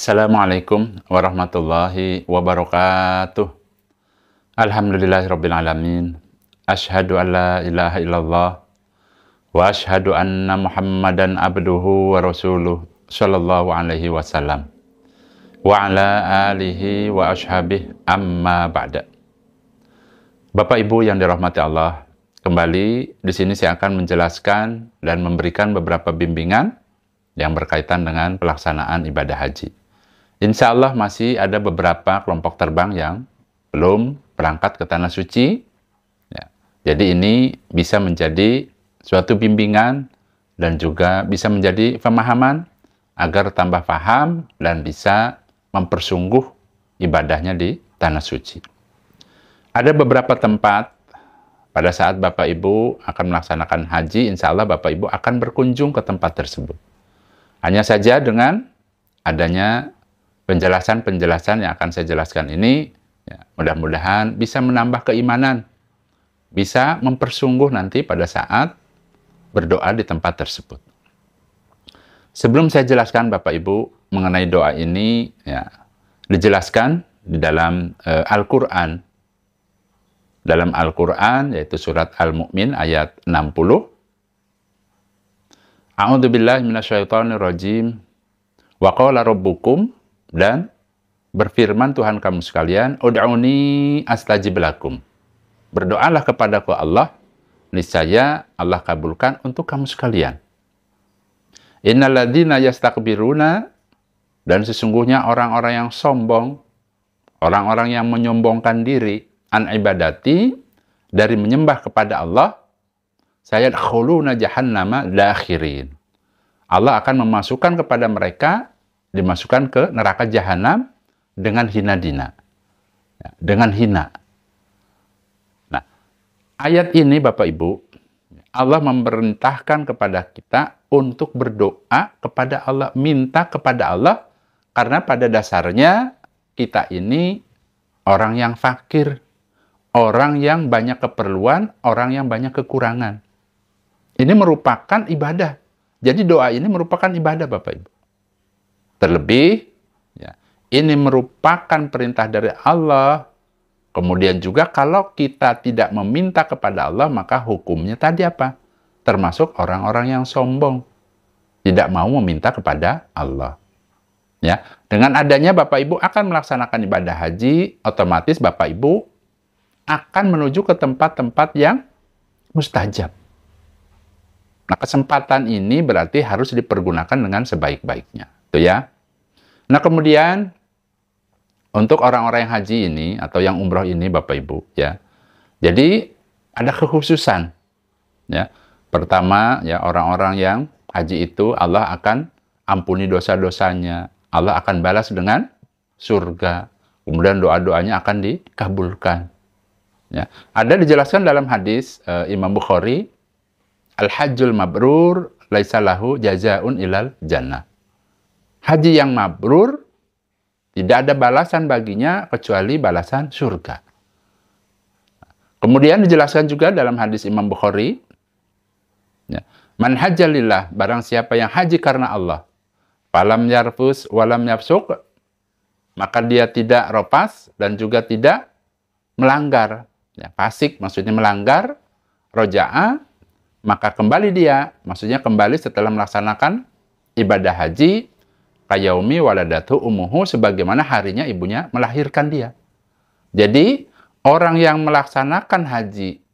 Assalamualaikum warahmatullahi wabarakatuh. Alhamdulillahirabbil alamin. Asyhadu an la ilaha illallah wa asyhadu anna Muhammadan abduhu wa rasuluh sallallahu alaihi wasallam wa ala alihi wa ashabihi amma ba'da. Bapak Ibu yang dirahmati Allah, kembali di sini saya akan menjelaskan dan memberikan beberapa bimbingan yang berkaitan dengan pelaksanaan ibadah haji. Insya Allah masih ada beberapa kelompok terbang yang belum berangkat ke Tanah Suci. Ya. Jadi ini bisa menjadi suatu bimbingan dan juga bisa menjadi pemahaman agar tambah paham dan bisa mempersungguh ibadahnya di Tanah Suci. Ada beberapa tempat pada saat Bapak Ibu akan melaksanakan haji, insya Allah Bapak Ibu akan berkunjung ke tempat tersebut. Hanya saja dengan adanya penjelasan-penjelasan yang akan saya jelaskan ini, ya, mudah-mudahan bisa menambah keimanan, bisa mempersungguh nanti pada saat berdoa di tempat tersebut. Sebelum saya jelaskan Bapak Ibu mengenai doa ini, ya, dijelaskan di dalam Al-Quran. Dalam Al-Quran, yaitu surat Al-Mu'min ayat 60. A'udzubillahi minasyaitonirrajim. Wa qala rabbukum, dan berfirman Tuhan kamu sekalian, ud'uni astajib lakum. Berdoalah kepadaku Allah, niscaya Allah kabulkan untuk kamu sekalian. Innalladzina yastakbiruna, dan sesungguhnya orang-orang yang sombong, orang-orang yang menyombongkan diri, an ibadati, dari menyembah kepada Allah, sayadkhuluna jahannama dakhirin. Allah akan memasukkan kepada mereka, dimasukkan ke neraka jahanam dengan hina dina. Ya, dengan hina. Nah, ayat ini Bapak Ibu, Allah memerintahkan kepada kita untuk berdoa kepada Allah, minta kepada Allah, karena pada dasarnya kita ini orang yang fakir, orang yang banyak keperluan, orang yang banyak kekurangan. Ini merupakan ibadah. Jadi doa ini merupakan ibadah Bapak Ibu. Terlebih, ya, ini merupakan perintah dari Allah. Kemudian juga kalau kita tidak meminta kepada Allah, maka hukumnya tadi apa? Termasuk orang-orang yang sombong. Tidak mau meminta kepada Allah. Ya, dengan adanya Bapak Ibu akan melaksanakan ibadah haji, otomatis Bapak Ibu akan menuju ke tempat-tempat yang mustajab. Nah, kesempatan ini berarti harus dipergunakan dengan sebaik-baiknya. Itu ya. Nah, kemudian untuk orang-orang yang haji ini atau yang umroh ini Bapak Ibu, ya. Jadi ada kekhususan. Ya. Pertama, ya, orang-orang yang haji itu Allah akan ampuni dosa-dosanya. Allah akan balas dengan surga. Kemudian doa-doanya akan dikabulkan. Ya. Ada dijelaskan dalam hadis Imam Bukhari, Al-Hajjul Mabrur laisa lahu jazaun ilal jannah. Haji yang mabrur tidak ada balasan baginya kecuali balasan surga. Kemudian dijelaskan juga dalam hadis Imam Bukhari, ya, man hajjalillah, barang siapa yang haji karena Allah, falam yarfus walam yafsuk, maka dia tidak ropas dan juga tidak melanggar. Ya, fasik maksudnya melanggar, roja'a, maka kembali dia, maksudnya kembali setelah melaksanakan ibadah haji, kayaumi waladatu umuhu, sebagaimana harinya ibunya melahirkan dia. Jadi, orang yang melaksanakan haji,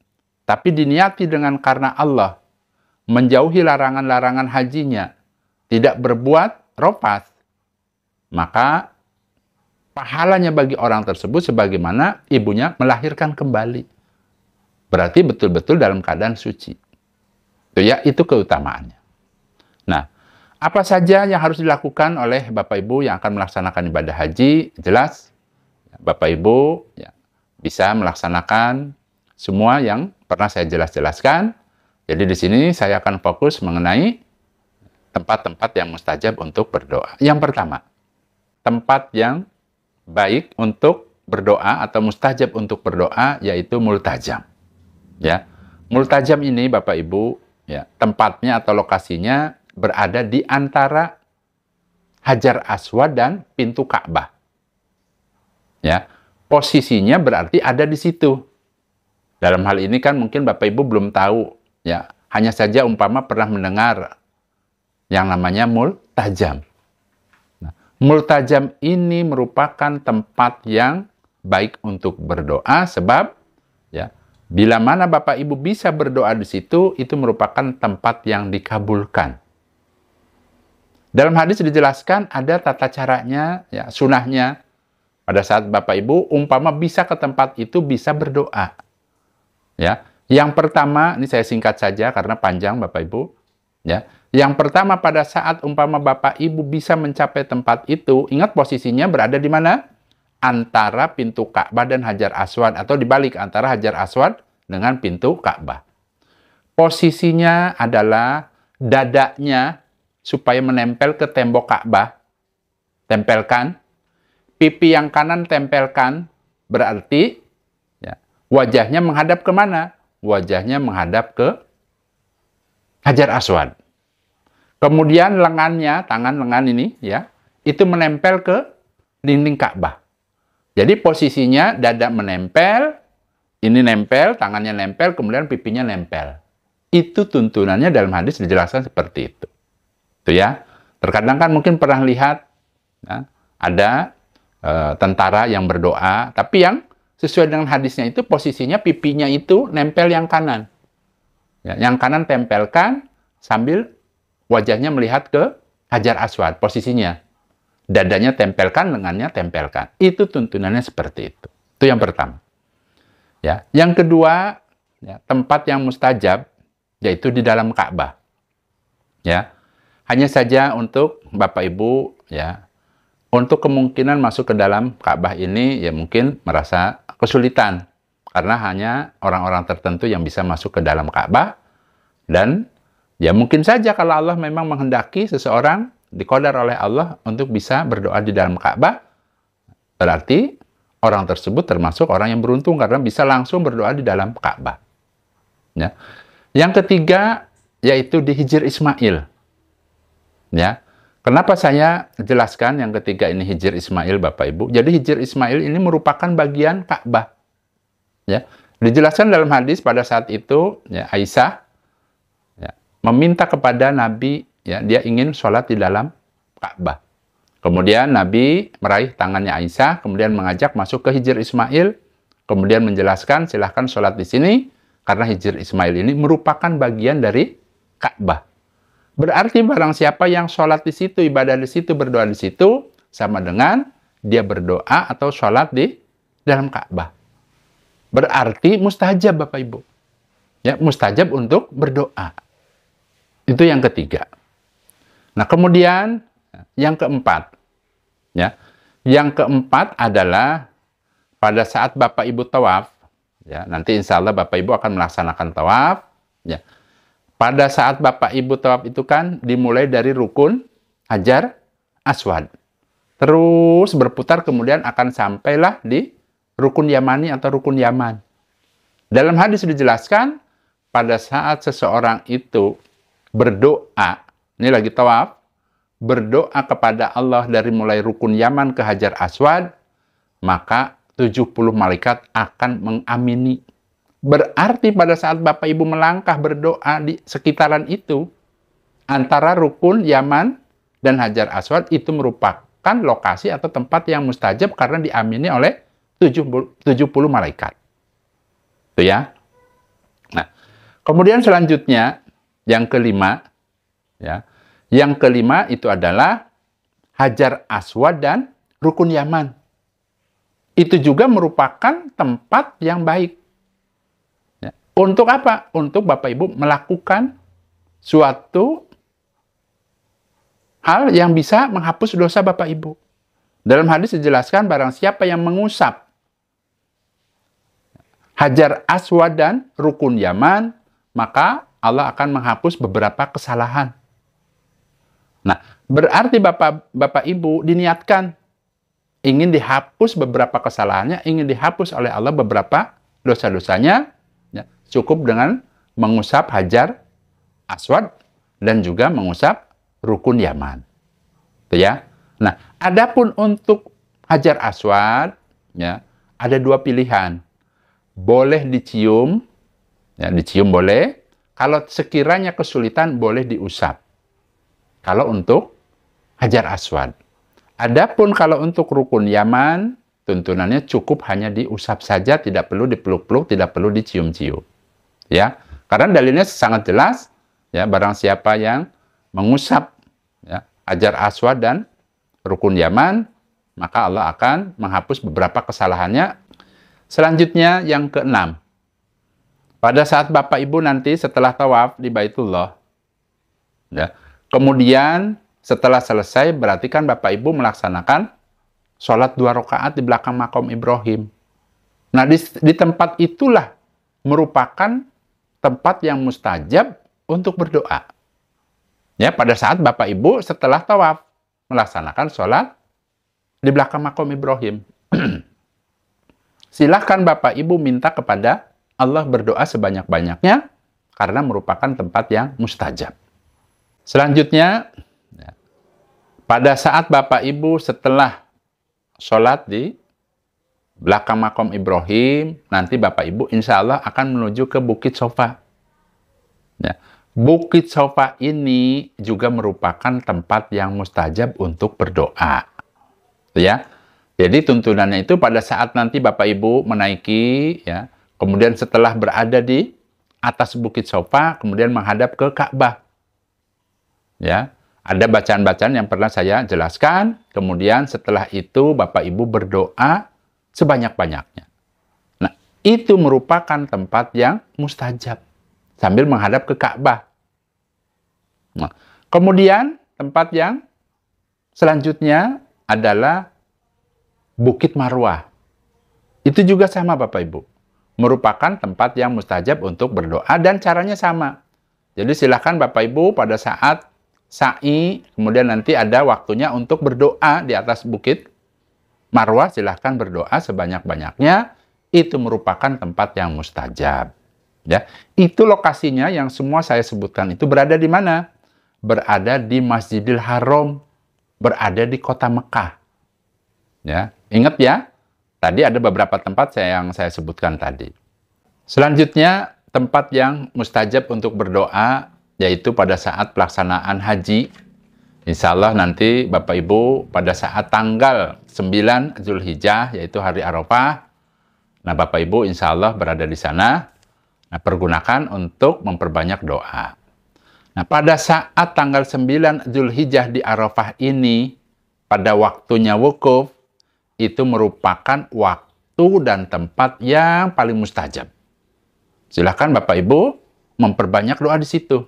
tapi diniati dengan karena Allah, menjauhi larangan-larangan hajinya, tidak berbuat ropas, maka pahalanya bagi orang tersebut sebagaimana ibunya melahirkan kembali. Berarti betul-betul dalam keadaan suci. Itu ya, itu keutamaannya. Nah, apa saja yang harus dilakukan oleh Bapak Ibu yang akan melaksanakan ibadah haji? Jelas, Bapak Ibu ya, bisa melaksanakan semua yang pernah saya jelaskan. Jadi di sini saya akan fokus mengenai tempat-tempat yang mustajab untuk berdoa. Yang pertama, tempat yang baik untuk berdoa atau mustajab untuk berdoa yaitu multajam. Ya, multajam ini Bapak Ibu, ya, tempatnya atau lokasinya berada di antara Hajar Aswad dan pintu Ka'bah. Ya, posisinya berarti ada di situ. Dalam hal ini kan mungkin Bapak Ibu belum tahu, ya. Hanya saja umpama pernah mendengar yang namanya multajam. Nah, multajam ini merupakan tempat yang baik untuk berdoa sebab ya, bila mana Bapak Ibu bisa berdoa di situ, itu merupakan tempat yang dikabulkan. Dalam hadis dijelaskan ada tata caranya, ya, sunahnya. Pada saat Bapak Ibu umpama bisa ke tempat itu bisa berdoa. Ya, yang pertama, ini saya singkat saja karena panjang Bapak Ibu. Ya, yang pertama pada saat umpama Bapak Ibu bisa mencapai tempat itu, ingat posisinya berada di mana? Antara pintu Ka'bah dan Hajar Aswad, atau dibalik antara Hajar Aswad dengan pintu Ka'bah. Posisinya adalah dadanya supaya menempel ke tembok Ka'bah. Tempelkan. Pipi yang kanan tempelkan, berarti ya, wajahnya menghadap kemana? Wajahnya menghadap ke Hajar Aswad. Kemudian lengannya, tangan lengan ini, ya, itu menempel ke dinding Ka'bah. Jadi posisinya dada menempel, ini nempel, tangannya nempel, kemudian pipinya nempel. Itu tuntunannya dalam hadis dijelaskan seperti itu. Itu ya. Terkadang kan mungkin pernah lihat, ya, ada tentara yang berdoa, tapi yang sesuai dengan hadisnya itu posisinya pipinya itu nempel yang kanan. Ya, yang kanan tempelkan sambil wajahnya melihat ke Hajar Aswad, posisinya. Dadanya tempelkan, lengannya tempelkan. Itu tuntunannya seperti itu. Itu yang pertama. Ya, yang kedua, ya, tempat yang mustajab yaitu di dalam Ka'bah. Ya. Hanya saja untuk Bapak Ibu, ya, untuk kemungkinan masuk ke dalam Ka'bah ini, ya mungkin merasa kesulitan. Karena hanya orang-orang tertentu yang bisa masuk ke dalam Ka'bah. Dan ya mungkin saja kalau Allah memang menghendaki seseorang diqadar oleh Allah untuk bisa berdoa di dalam Ka'bah, berarti orang tersebut termasuk orang yang beruntung karena bisa langsung berdoa di dalam Ka'bah. Ya. Yang ketiga, yaitu di Hijr Ismail. Ya. Kenapa saya jelaskan yang ketiga ini Hijr Ismail, Bapak Ibu? Jadi Hijr Ismail ini merupakan bagian Ka'bah. Ya, dijelaskan dalam hadis pada saat itu, ya, Aisyah, ya, meminta kepada Nabi, ya, dia ingin sholat di dalam Ka'bah. Kemudian Nabi meraih tangannya Aisyah, kemudian mengajak masuk ke Hijr Ismail, kemudian menjelaskan silahkan sholat di sini karena Hijr Ismail ini merupakan bagian dari Ka'bah. Berarti barang siapa yang sholat di situ, ibadah di situ, berdoa di situ, sama dengan dia berdoa atau sholat di dalam Ka'bah. Berarti mustajab, Bapak Ibu. Ya, mustajab untuk berdoa. Itu yang ketiga. Nah, kemudian yang keempat. Ya, yang keempat adalah pada saat Bapak Ibu tawaf. Ya, nanti insya Allah Bapak Ibu akan melaksanakan tawaf. Ya. Pada saat Bapak Ibu tawaf itu kan dimulai dari rukun Hajar Aswad. Terus berputar kemudian akan sampailah di rukun Yamani atau rukun Yaman. Dalam hadis dijelaskan pada saat seseorang itu berdoa, ini lagi tawaf, berdoa kepada Allah dari mulai rukun Yaman ke Hajar Aswad, maka 70 malaikat akan mengamini. Berarti pada saat Bapak Ibu melangkah berdoa di sekitaran itu, antara rukun Yaman dan Hajar Aswad itu merupakan lokasi atau tempat yang mustajab karena diamini oleh 70 malaikat. Itu ya. Nah, kemudian selanjutnya yang kelima, ya. Yang kelima itu adalah Hajar Aswad dan rukun Yaman. Itu juga merupakan tempat yang baik. Untuk apa? Untuk Bapak Ibu melakukan suatu hal yang bisa menghapus dosa Bapak Ibu. Dalam hadis dijelaskan barang siapa yang mengusap Hajar Aswad dan rukun Yaman, maka Allah akan menghapus beberapa kesalahan. Nah, berarti Bapak Ibu diniatkan ingin dihapus beberapa kesalahannya, ingin dihapus oleh Allah beberapa dosa-dosanya. Cukup dengan mengusap Hajar Aswad dan juga mengusap rukun Yaman. Itu ya. Nah, adapun untuk Hajar Aswad, ya, ada dua pilihan. Boleh dicium, ya, dicium boleh. Kalau sekiranya kesulitan, boleh diusap. Kalau untuk Hajar Aswad. Adapun kalau untuk rukun Yaman, tuntunannya cukup hanya diusap saja, tidak perlu dipeluk-peluk, tidak perlu dicium-cium. Ya, karena dalilnya sangat jelas, ya, barang siapa yang mengusap, ya, Hajar Aswad dan rukun Yaman, maka Allah akan menghapus beberapa kesalahannya. Selanjutnya yang keenam. Pada saat Bapak Ibu nanti setelah tawaf di Baitullah, ya, kemudian setelah selesai berarti kan Bapak Ibu melaksanakan sholat 2 rakaat di belakang makom Ibrahim. Nah, di tempat itulah merupakan tempat yang mustajab untuk berdoa. Ya, pada saat Bapak Ibu setelah tawaf melaksanakan sholat di belakang makom Ibrahim. Silahkan Bapak Ibu minta kepada Allah, berdoa sebanyak-banyaknya karena merupakan tempat yang mustajab. Selanjutnya, ya, pada saat Bapak Ibu setelah sholat di belakang makom Ibrahim, nanti Bapak Ibu insya Allah akan menuju ke Bukit Sofa. Ya, Bukit Sofa ini juga merupakan tempat yang mustajab untuk berdoa. Ya, jadi tuntunannya itu pada saat nanti Bapak Ibu menaiki, ya, kemudian setelah berada di atas Bukit Sofa, kemudian menghadap ke Ka'bah. Ya, ada bacaan-bacaan yang pernah saya jelaskan. Kemudian setelah itu Bapak Ibu berdoa sebanyak-banyaknya. Nah, itu merupakan tempat yang mustajab sambil menghadap ke Ka'bah. Nah, kemudian tempat yang selanjutnya adalah Bukit Marwah. Itu juga sama Bapak Ibu. Merupakan tempat yang mustajab untuk berdoa dan caranya sama. Jadi silakan Bapak Ibu pada saat sa'i, kemudian nanti ada waktunya untuk berdoa di atas Bukit Marwah, silahkan berdoa sebanyak-banyaknya. Itu merupakan tempat yang mustajab. Ya, itu lokasinya yang semua saya sebutkan itu berada di mana? Berada di Masjidil Haram, berada di kota Mekah. Ya, ingat ya. Tadi ada beberapa tempat yang saya sebutkan tadi. Selanjutnya, tempat yang mustajab untuk berdoa, yaitu pada saat pelaksanaan haji. Insya Allah nanti Bapak Ibu pada saat tanggal 9 Zulhijjah, yaitu hari Arafah. Nah, Bapak Ibu insya Allah berada di sana. Nah, pergunakan untuk memperbanyak doa. Nah, pada saat tanggal 9 Zulhijjah di Arafah ini, pada waktunya wukuf, itu merupakan waktu dan tempat yang paling mustajab. Silahkan Bapak Ibu memperbanyak doa di situ.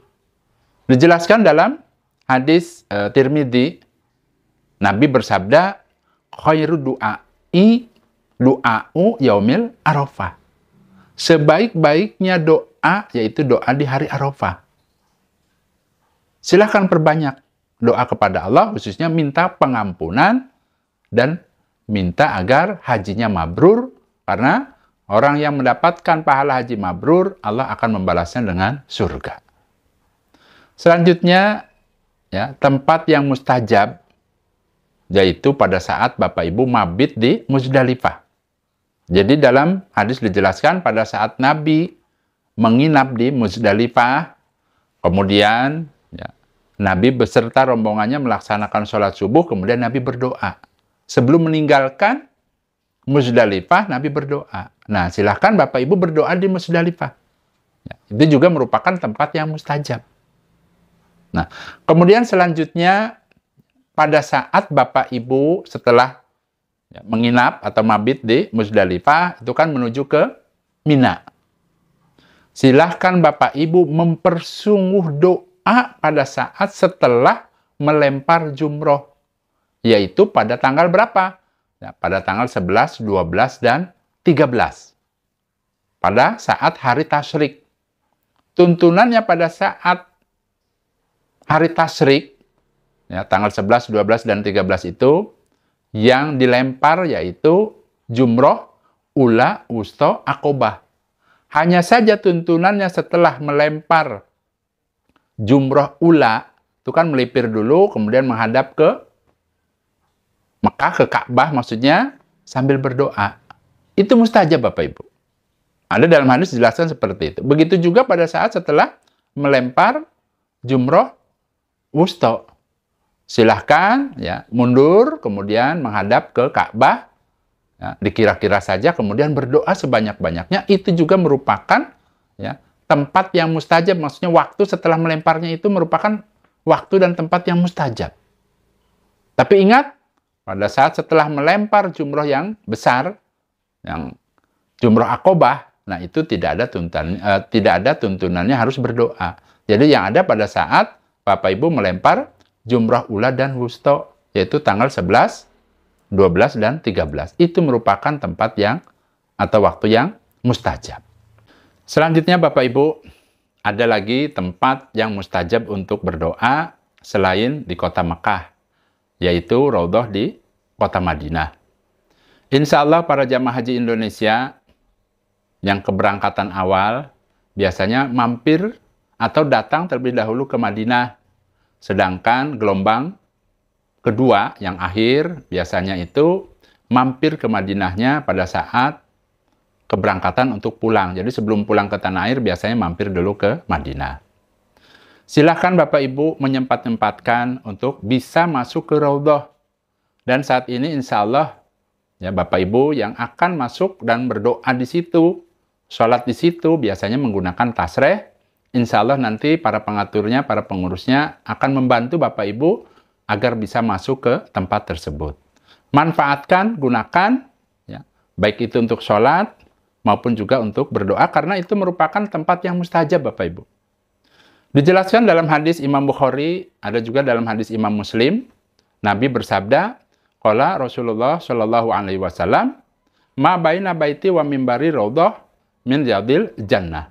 Dijelaskan dalam hadis Tirmidzi, Nabi bersabda, khairu du'ai du'a'u yaumil Arafah. Sebaik-baiknya doa yaitu doa di hari Arafah. Silahkan perbanyak doa kepada Allah, khususnya minta pengampunan dan minta agar hajinya mabrur, karena orang yang mendapatkan pahala haji mabrur, Allah akan membalasnya dengan surga. Selanjutnya, ya, tempat yang mustajab, yaitu pada saat Bapak Ibu mabit di Muzdalifah. Jadi dalam hadis dijelaskan pada saat Nabi menginap di Muzdalifah, kemudian ya, Nabi beserta rombongannya melaksanakan sholat subuh, kemudian Nabi berdoa. Sebelum meninggalkan Muzdalifah, Nabi berdoa. Nah, silahkan Bapak Ibu berdoa di Muzdalifah. Ya, itu juga merupakan tempat yang mustajab. Nah, kemudian selanjutnya, pada saat Bapak Ibu setelah ya, menginap atau mabit di Muzdalifah, itu kan menuju ke Mina. Silahkan Bapak Ibu mempersungguh doa pada saat setelah melempar jumroh. Yaitu pada tanggal berapa? Ya, pada tanggal 11, 12, dan 13. Pada saat hari tasyrik. Tuntunannya pada saat hari tasyrik, ya, tanggal 11, 12, dan 13 itu, yang dilempar yaitu jumroh, ula, wusta, akobah. Hanya saja tuntunannya setelah melempar jumroh ula, itu kan melipir dulu, kemudian menghadap ke Mekah, ke Ka'bah maksudnya, sambil berdoa. Itu mustajab Bapak Ibu. Ada dalam hadis dijelaskan seperti itu. Begitu juga pada saat setelah melempar jumroh wusta. Silahkan ya mundur, kemudian menghadap ke Ka'bah, ya, dikira-kira saja, kemudian berdoa sebanyak-banyaknya. Itu juga merupakan ya tempat yang mustajab, maksudnya waktu setelah melemparnya itu merupakan waktu dan tempat yang mustajab. Tapi ingat, pada saat setelah melempar jumroh yang besar, yang jumroh Aqobah, nah itu tidak ada tuntunannya harus berdoa. Jadi yang ada pada saat Bapak Ibu melempar jumrah ula dan wusta, yaitu tanggal 11, 12, dan 13. Itu merupakan tempat yang atau waktu yang mustajab. Selanjutnya Bapak Ibu, ada lagi tempat yang mustajab untuk berdoa selain di kota Mekah, yaitu Raudhah di kota Madinah. Insya Allah para jamaah haji Indonesia yang keberangkatan awal biasanya mampir atau datang terlebih dahulu ke Madinah. Sedangkan gelombang kedua yang akhir biasanya itu mampir ke Madinahnya pada saat keberangkatan untuk pulang. Jadi sebelum pulang ke tanah air biasanya mampir dulu ke Madinah. Silahkan Bapak Ibu menyempat-nyempatkan untuk bisa masuk ke Raudhah. Dan saat ini insya Allah ya Bapak Ibu yang akan masuk dan berdoa di situ, sholat di situ biasanya menggunakan tasreh. Insya Allah nanti para pengaturnya, para pengurusnya akan membantu Bapak Ibu agar bisa masuk ke tempat tersebut. Manfaatkan, gunakan, ya, baik itu untuk sholat maupun juga untuk berdoa, karena itu merupakan tempat yang mustajab Bapak Ibu. Dijelaskan dalam hadis Imam Bukhari, ada juga dalam hadis Imam Muslim, Nabi bersabda, qala Rasulullah Shallallahu Alaihi Wasallam, ma baina baiti wa mimbari raudhah min riyadil jannah.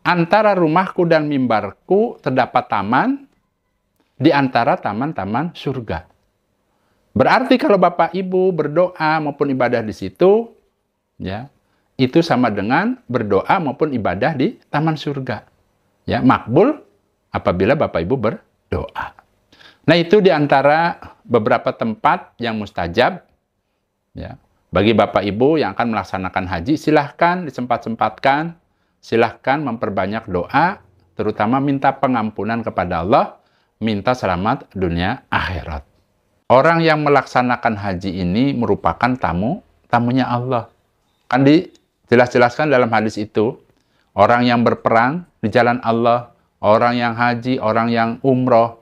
Antara rumahku dan mimbarku terdapat taman di antara taman-taman surga. Berarti kalau Bapak Ibu berdoa maupun ibadah di situ, ya, itu sama dengan berdoa maupun ibadah di taman surga. Ya, makbul apabila Bapak Ibu berdoa. Nah, itu di antara beberapa tempat yang mustajab. Ya, bagi Bapak Ibu yang akan melaksanakan haji, silahkan disempat-sempatkan. Silahkan memperbanyak doa, terutama minta pengampunan kepada Allah, minta selamat dunia akhirat. Orang yang melaksanakan haji ini merupakan tamunya Allah. Kan dijelas-jelaskan dalam hadis itu, orang yang berperang di jalan Allah, orang yang haji, orang yang umroh,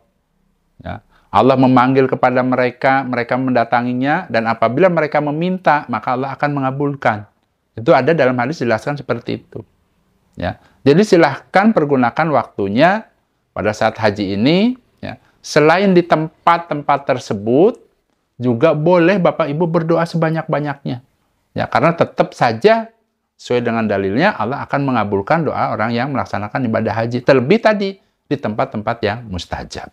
ya, Allah memanggil kepada mereka, mereka mendatanginya, dan apabila mereka meminta, maka Allah akan mengabulkan. Itu ada dalam hadis dijelaskan seperti itu. Ya, jadi silahkan pergunakan waktunya pada saat haji ini. Ya, selain di tempat-tempat tersebut, juga boleh Bapak Ibu berdoa sebanyak-banyaknya. Ya, karena tetap saja sesuai dengan dalilnya Allah akan mengabulkan doa orang yang melaksanakan ibadah haji. Terlebih tadi di tempat-tempat yang mustajab.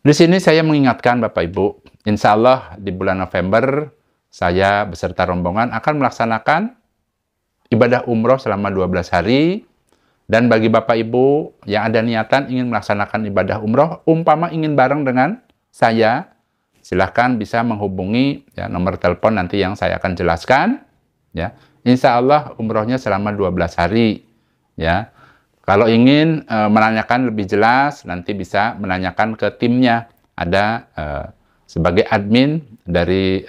Di sini saya mengingatkan Bapak Ibu, insya Allah di bulan November saya beserta rombongan akan melaksanakan ibadah umroh selama 12 hari. Dan bagi Bapak Ibu yang ada niatan ingin melaksanakan ibadah umroh, umpama ingin bareng dengan saya, silahkan bisa menghubungi ya, nomor telepon nanti yang saya akan jelaskan. Ya, insya Allah umrohnya selama 12 hari. Ya, kalau ingin menanyakan lebih jelas, nanti bisa menanyakan ke timnya. Ada sebagai admin dari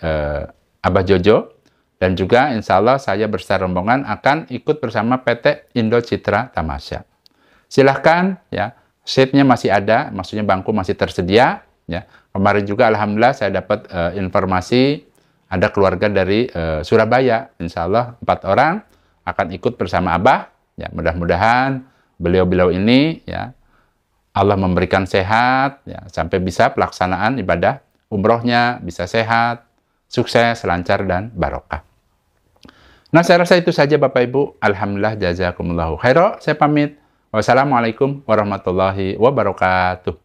Abah Jojo. Dan juga insya Allah saya beserta rombongan akan ikut bersama PT Indo Citra Tamasya. Silahkan, ya, seatnya masih ada, maksudnya bangku masih tersedia. Ya. Kemarin juga alhamdulillah saya dapat informasi ada keluarga dari Surabaya, insya Allah 4 orang akan ikut bersama Abah. Ya, mudah-mudahan beliau-beliau ini, ya, Allah memberikan sehat, ya, sampai bisa pelaksanaan ibadah umrohnya bisa sehat, sukses, lancar, dan barokah. Nah, saya rasa itu saja Bapak Ibu. Alhamdulillah, jazakumullahu khairan. Saya pamit. Wassalamualaikum warahmatullahi wabarakatuh.